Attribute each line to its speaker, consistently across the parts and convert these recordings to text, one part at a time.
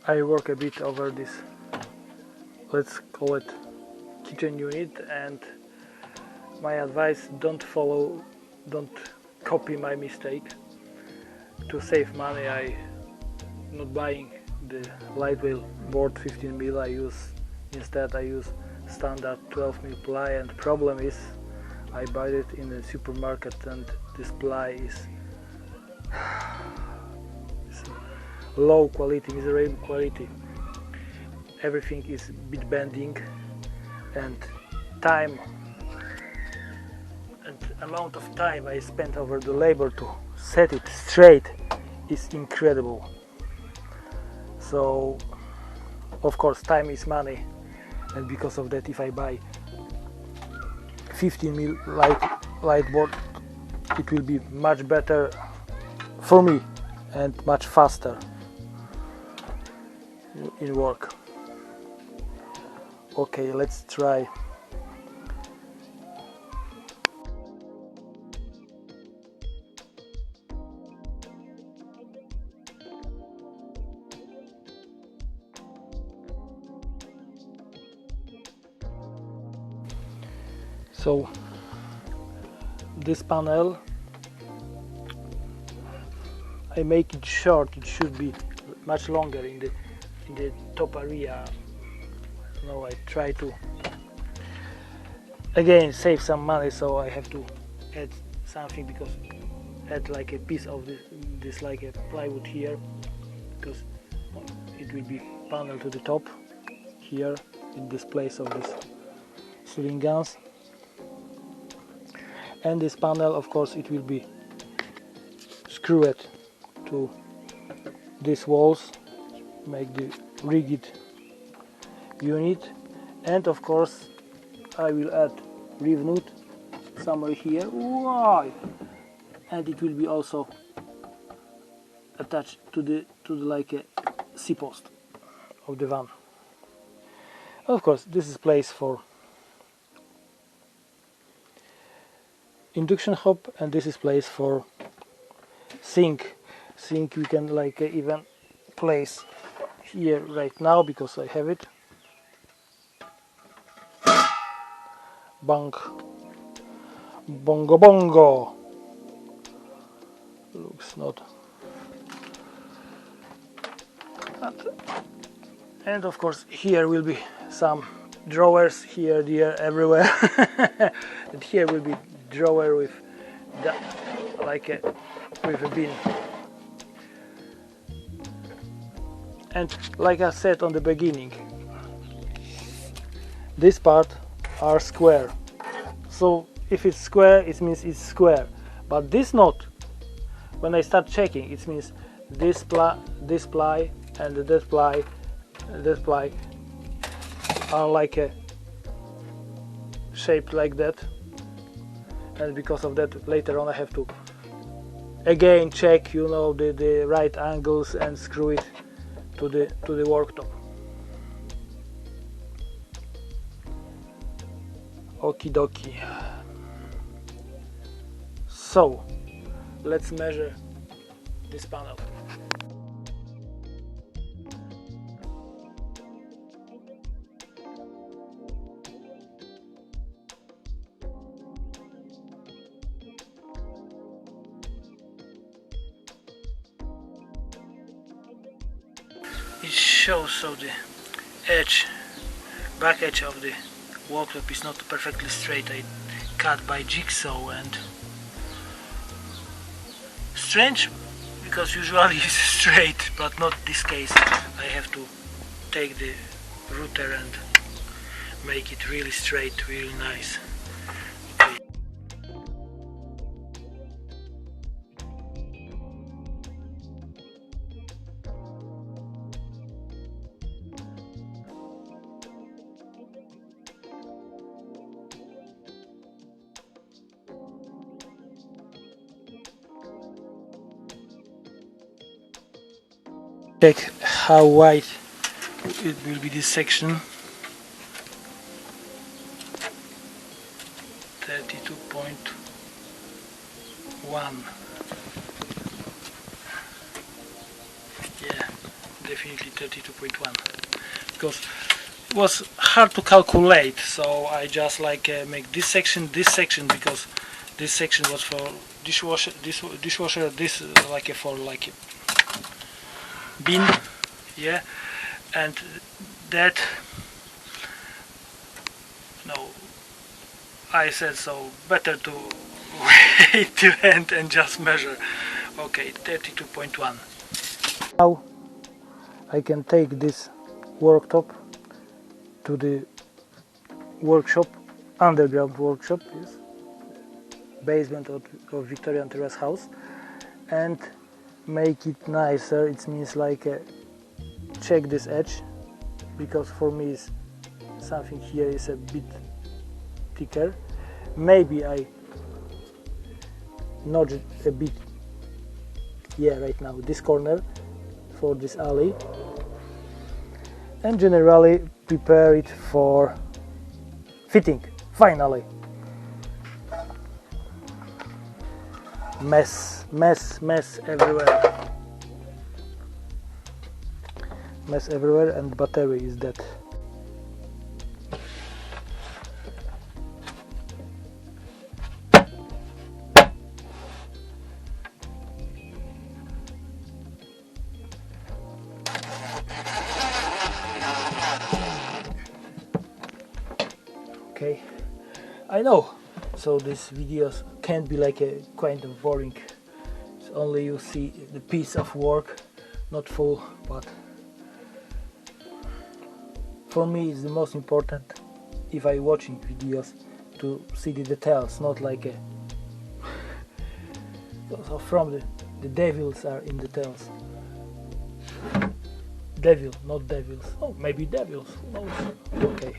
Speaker 1: I work a bit over this, let's call it kitchen unit, and my advice, don't copy my mistake. To save money, I not buying the lightweight board 15mm. I use standard 12mm ply, and the problem is I buy it in the supermarket and this ply is low quality, miserable quality. Everything is a bit bending, and time and amount of time I spent over the labor to set it straight is incredible. So of course time is money, and because of that, if I buy 15mm light board, it will be much better for me and much faster in work. Okay, let's try. So this panel, I make it short. It should be much longer in the top area. Now I try to again save some money, so I have to add something, because add like a piece of this like a plywood here, because it will be panel to the top here in this place of this ceiling guns. And this panel, of course, it will be screwed to these walls, make the rigged unit. And of course I will add reeve nut somewhere here. Wow! And it will be also attached to the like a C-post of the van. Of course, this is place for induction hob, and this is place for sink. Sink we can like even place here right now, because I have it. Bang, bongo bongo. Looks not. And of course here will be some drawers, here, there, everywhere. And here will be drawer with like with a bin. And like I said on the beginning, this part are square. So if it's square, it means it's square. But this knot, when I start checking, it means this ply and that ply are like a shaped like that. And because of that, later on I have to again check, you know, the right angles and screw it to the worktop. Okie dokie. So let's measure this panel. It shows so the edge, back edge of the worktop is not perfectly straight. I cut by jigsaw, and strange, because usually it's straight, but not this case. I have to take the router and make it really straight, really nice. Okay. Check how wide it will be, this section. 32.1. Yeah, definitely 32.1, because it was hard to calculate, so I just like make this section, because this section was for dishwasher, this like for like bin, yeah, and that, no, I said so better to wait to end and just measure. Okay, 32.1. Now I can take this worktop to the workshop, underground workshop, yes, basement of Victorian Terrace house, and make it nicer. It means like check this edge, because for me is something here is a bit thicker. Maybe I notch it a bit, yeah, right now this corner for this alley, and generally prepare it for fitting. Finally, mess everywhere, and battery is dead. Okay, I know, so these videos can be like a kind of boring. It's only you see the piece of work, not full, but for me it's the most important, if I watching videos, to see the details, not like a so from the devils are in details. Devil, not devils. Oh, maybe devils, who knows? Okay,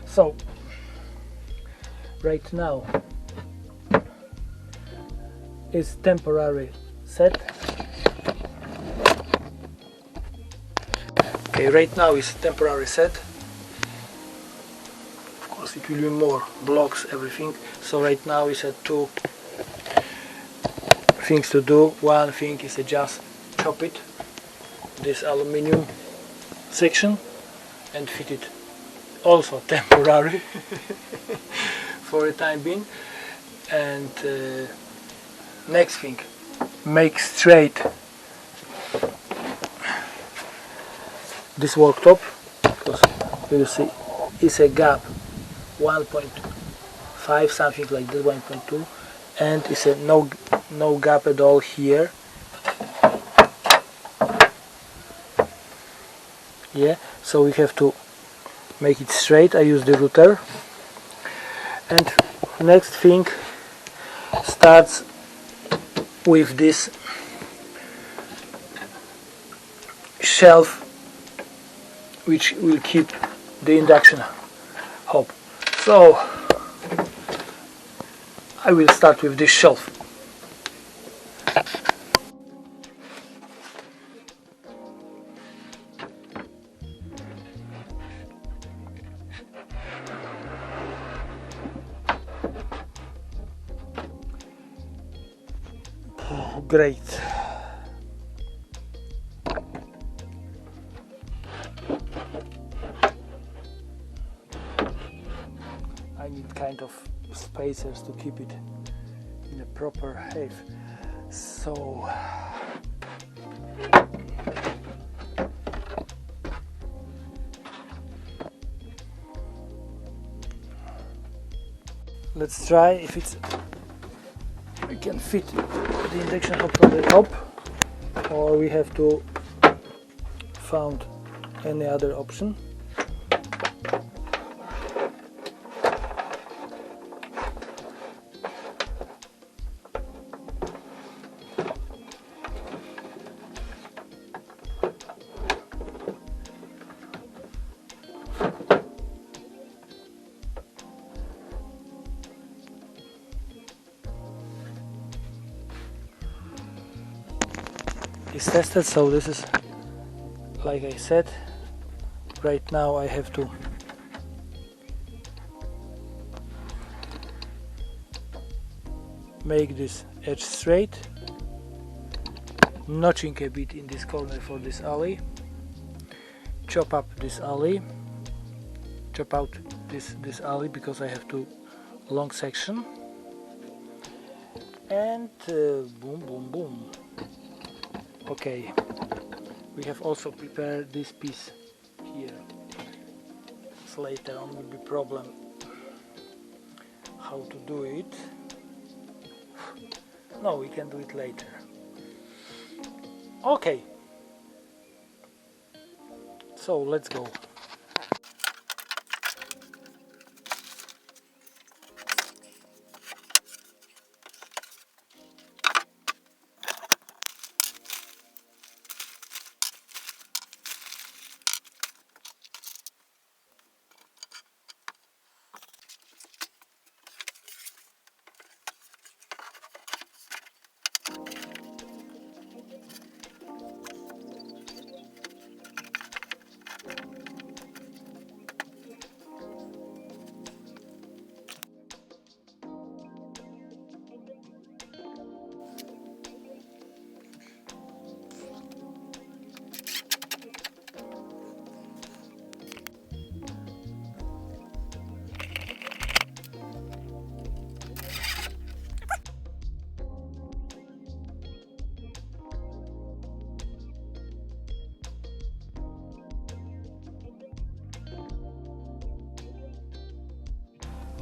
Speaker 1: so right now is temporary set. Okay, right now is temporary set. Of course it will be more blocks, everything. So right now is two things to do. One thing is just chop it, this aluminium section, and fit it. Also temporary for a time being. And next thing, make straight this worktop, because you see it's a gap 1.5, something like that, 1.2, and it's a no gap at all here. Yeah, so we have to make it straight. I use the router. And next thing starts with this shelf, which will keep the induction hob. So I will start with this shelf. Great. I need kind of spacers to keep it in a proper height. So let's try if we can fit the induction hob from the top, or we have to find any other option. It's tested, so this is, like I said, right now I have to make this edge straight, notching a bit in this corner for this alley, chop up this alley, chop out this alley because I have two long section, and boom boom boom. Okay, we have also prepared this piece here, so later on will be problem how to do it. No, we can do it later. Okay, so let's go.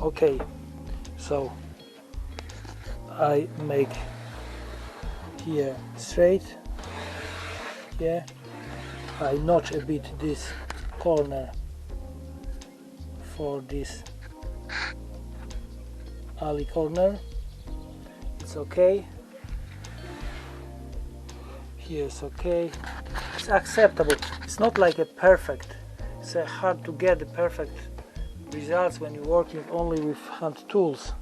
Speaker 1: Okay, so I make here straight, yeah, I notch a bit this corner for this alley corner, it's okay, here it's okay, it's acceptable, it's not like a perfect, it's hard to get the perfect results when you're working only with hand tools.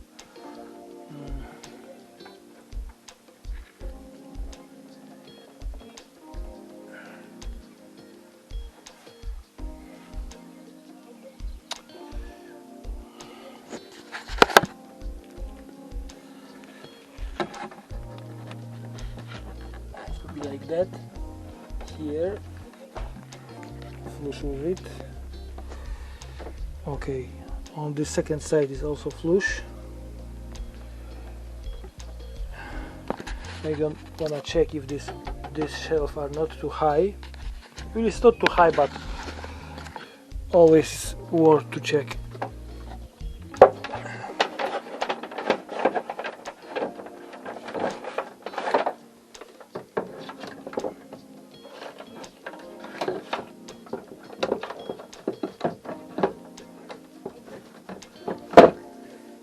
Speaker 1: It should be like that. Here, flush with it. Okay, on the second side is also flush. I don't wanna check if this shelf are not too high. Well, it's not too high, but always worth to check.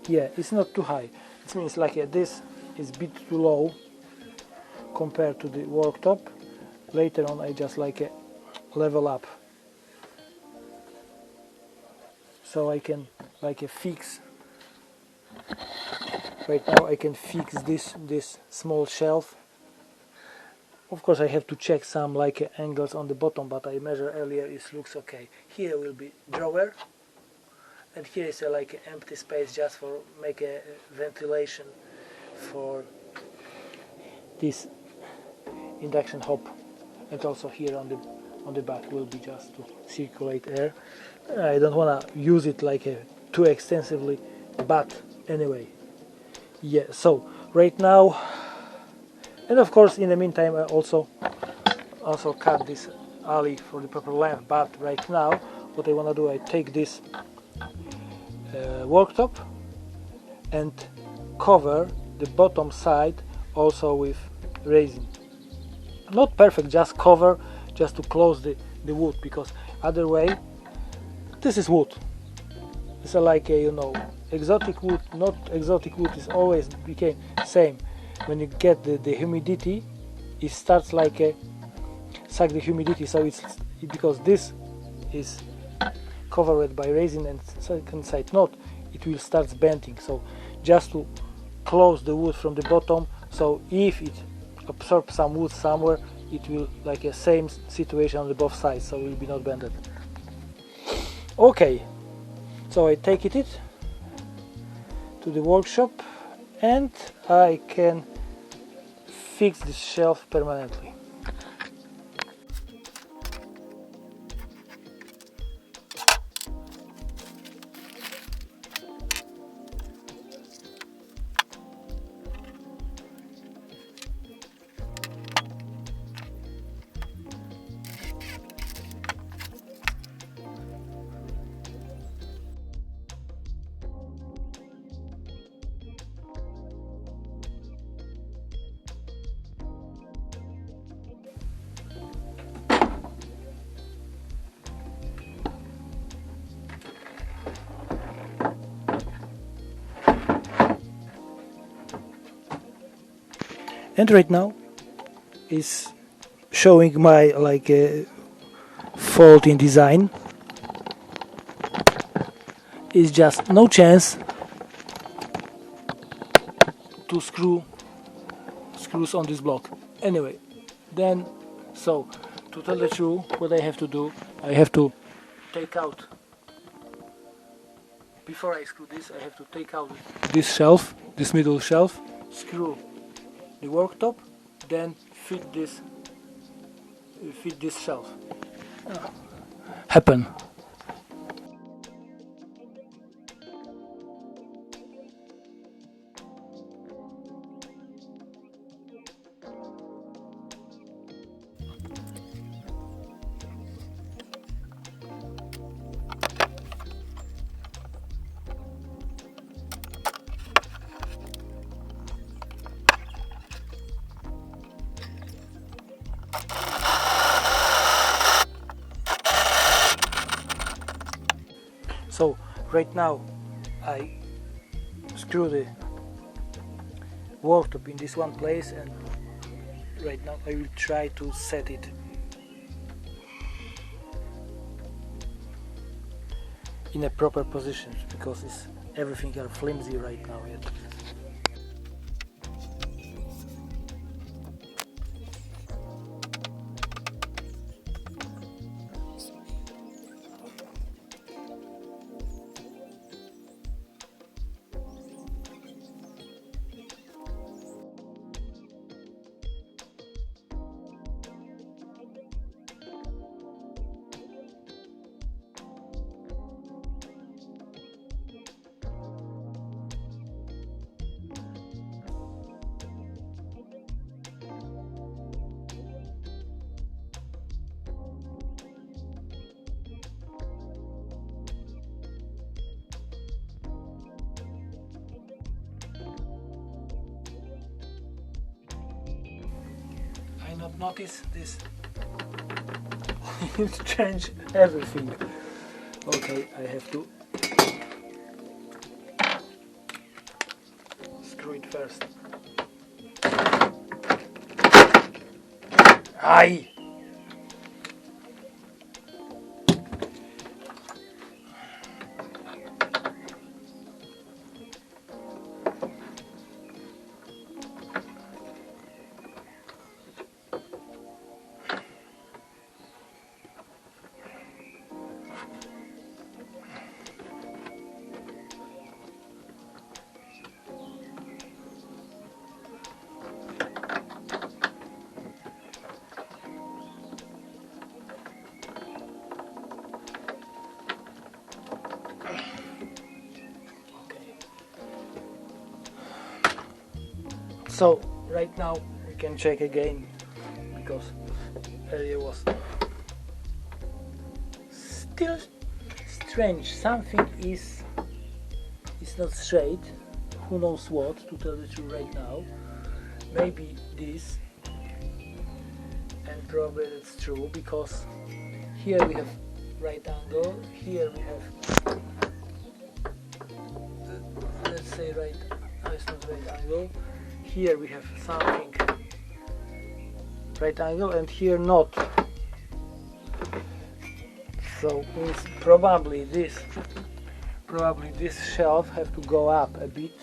Speaker 1: Yeah, it's not too high. It means like this is a bit too low compared to the worktop. Later on I just level up, so I can fix. Right now I can fix this small shelf. Of course I have to check some angles on the bottom, but I measured earlier, it looks okay. Here will be drawer, and here is a empty space just for make a ventilation for this induction hob, and also here on the back will be just to circulate air. I don't want to use it too extensively, but anyway, yeah. So right now, and of course in the meantime I also cut this alley for the proper length, but right now what I want to do, I take this worktop and cover the bottom side also with resin. Not perfect, just cover, just to close the wood, because other way, this is wood. It's exotic wood, not exotic wood is always became same. When you get the humidity, it starts suck the humidity, so it's because this is covered by resin and second side not, it will start bending. So just to close the wood from the bottom, so if it absorbs some wood somewhere, it will a same situation on the both sides, so it will be not bended. Okay, so I take it to the workshop and I can fix this shelf permanently. And right now is showing my fault in design. Is just no chance to screws on this block. Anyway, then so to tell the truth, what I have to do, I have to take out, before I screw this, I have to take out this shelf, this middle shelf, screw the worktop, then fit this shelf. Happen. So right now I screw the worktop in this one place, and right now I will try to set it in a proper position, because everything are flimsy right now yet. I not notice this. It change everything. Okay, I have to screw it first. Aye! So right now we can check again, because earlier was still strange. Something is not straight. Who knows what, to tell the truth right now. Maybe this, and probably that's true, because here we have right angle, here we have let's say right, no, it's not right angle. Here we have something right angle, and here not. So means probably this shelf have to go up a bit.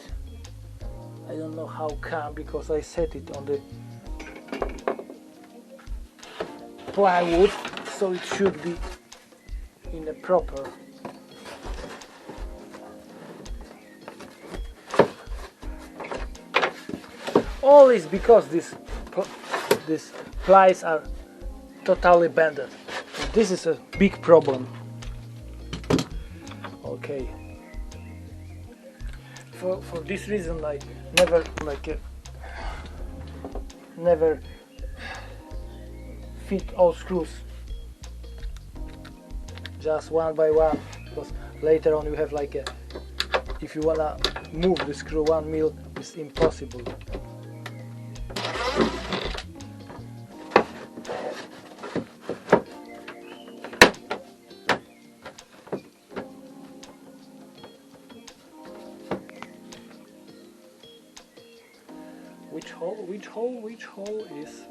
Speaker 1: I don't know how come, because I set it on the plywood, so it should be in a proper all is because this these plies are totally bended. This is a big problem. Okay. For this reason, I never fit all screws, just one by one, because later on you have like a, if you wanna move the screw 1 mil, it's impossible. Which hole is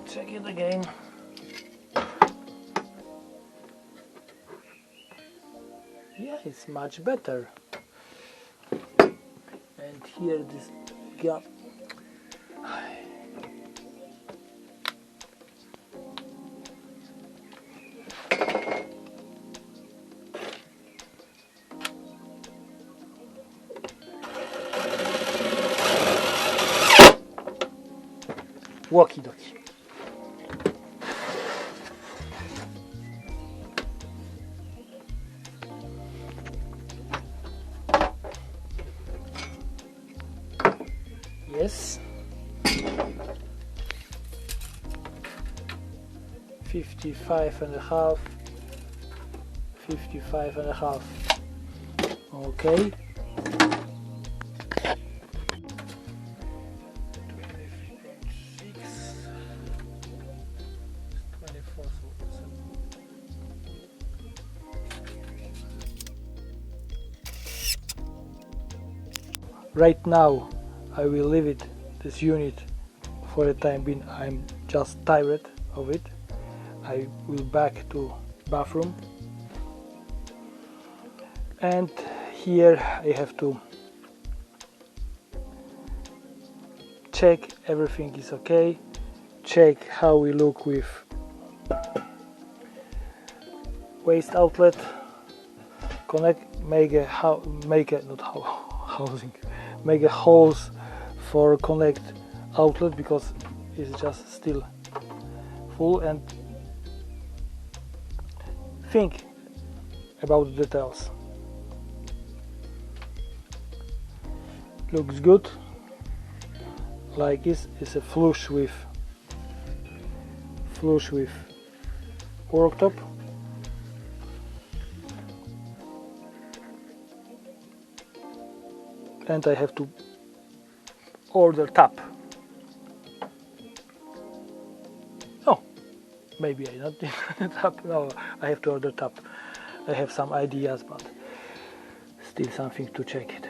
Speaker 1: check it again. Yeah, it's much better. And here this gap. Walkie dokie. Yes. 55.5. 55.5. Okay. 24. Right now I will leave this unit for the time being. I'm just tired of it. I will back to bathroom, and here I have to check everything is okay, check how we look with waste outlet, connect, make a holes for connect outlet, because it's just still full, and think about the details. Looks good, like this is a flush with worktop. And I have to order tap. Oh, maybe I not tap. No, I have to order tap. I have some ideas, but still something to check it.